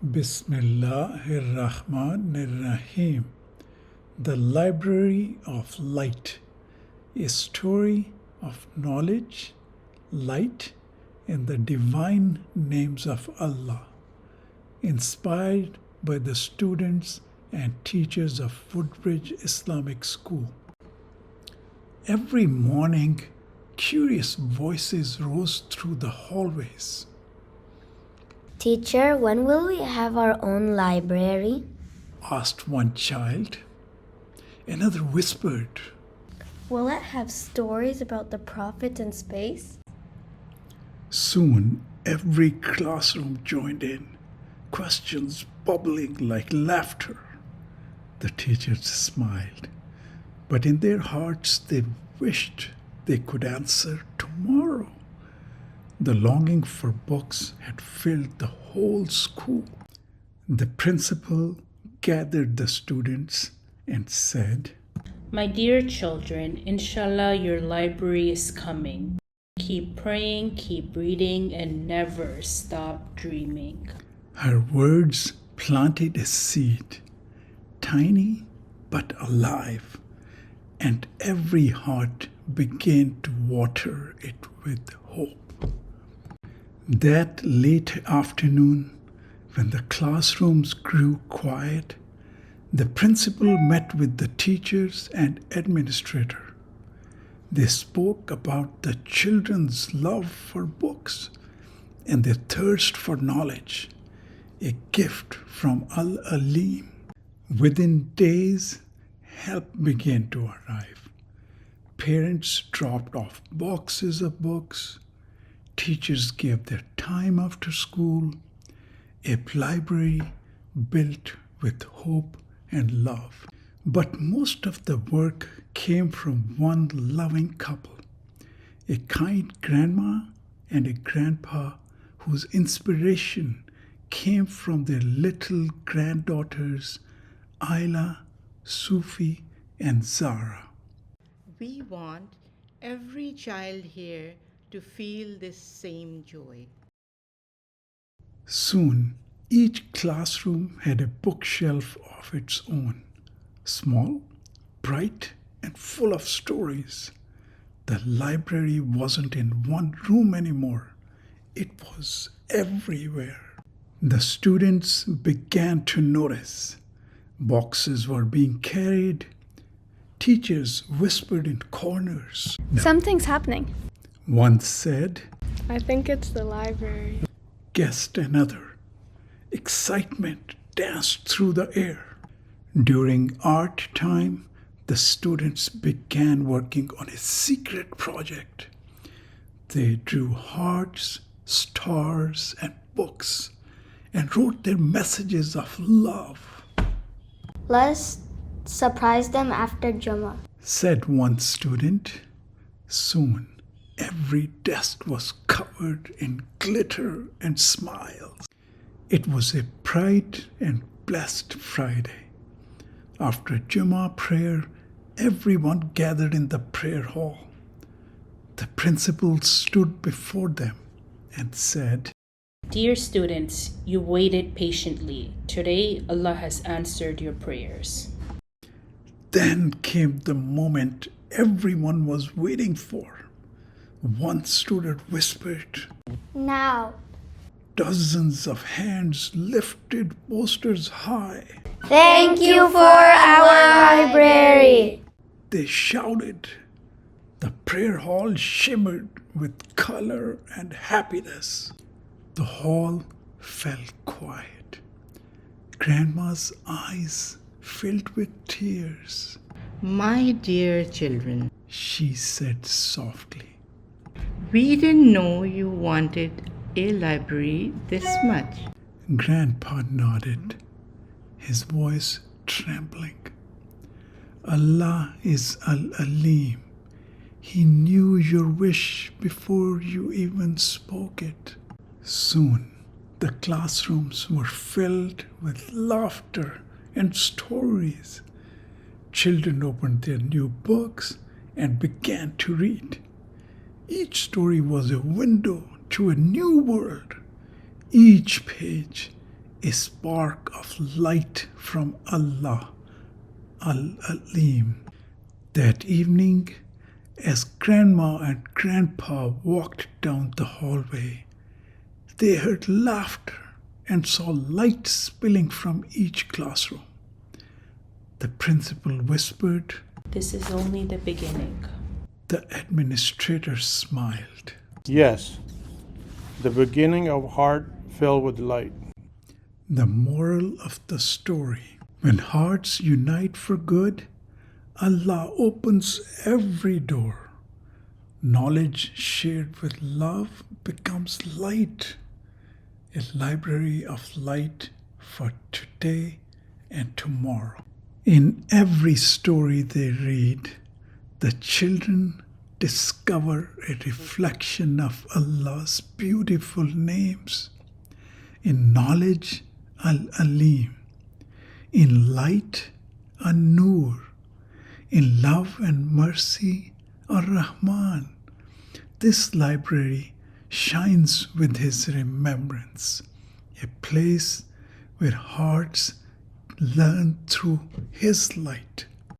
Bismillahirrahmanirrahim. The Library of Light, a story of knowledge, light, and the divine names of Allah, inspired by the students and teachers of Woodbridge Islamic School. Every morning, curious voices rose through the hallways. Teacher, when will we have our own library? Asked one child. Another whispered. Will it have stories about the Prophet in space? Soon, every classroom joined in, questions bubbling like laughter. The teachers smiled, but in their hearts they wished they could answer tomorrow. The longing for books had filled the whole school. The principal gathered the students and said, "My dear children, inshallah your library is coming. Keep praying, keep reading, and never stop dreaming." Her words planted a seed, tiny but alive, and every heart began to water it with hope. That late afternoon, when the classrooms grew quiet, the principal met with the teachers and administrator. They spoke about the children's love for books and their thirst for knowledge, a gift from Al-Alim. Within days, help began to arrive. Parents dropped off boxes of books. Teachers gave their time after school. A library built with hope and love. But most of the work came from one loving couple, a kind grandma and a grandpa whose inspiration came from their little granddaughters, Ayla, Sufi, and Zara. We want every child here to feel this same joy. Soon, each classroom had a bookshelf of its own, small, bright, and full of stories. The library wasn't in one room anymore. It was everywhere. The students began to notice. Boxes were being carried. Teachers whispered in corners. Something's happening. One said, I think it's the library. Guessed another. Excitement danced through the air. During art time, the students began working on a secret project. They drew hearts, stars, and books, and wrote their messages of love. Let's surprise them after Jummah, said one student. Soon, every desk was covered in glitter and smiles. It was a bright and blessed Friday. After Jummah prayer, everyone gathered in the prayer hall. The principal stood before them and said, Dear students, you waited patiently. Today, Allah has answered your prayers. Then came the moment everyone was waiting for. One student whispered. Now. Dozens of hands lifted posters high. Thank you for our library. They shouted. The prayer hall shimmered with color and happiness. The hall fell quiet. Grandma's eyes filled with tears. My dear children, She said softly. we didn't know you wanted a library this much. Grandpa nodded, his voice trembling. Allah is Al-Alim. He knew your wish before you even spoke it. Soon, the classrooms were filled with laughter and stories. Children opened their new books and began to read. Each story was a window to a new world. Each page a spark of light from Allah Al-Alim. That evening, as Grandma and Grandpa walked down the hallway, they heard laughter and saw light spilling from each classroom. The principal whispered. This is only the beginning. The administrator smiled. Yes, the beginning of heart filled with light. The moral of the story: when hearts unite for good, Allah opens every door. Knowledge shared with love becomes light, a library of light for today and tomorrow. In every story they read, the children discover a reflection of Allah's beautiful names. In knowledge, Al-Alim. In light, An-Nur. In love and mercy, Ar-Rahman. This library shines with His remembrance, a place where hearts learn through His light.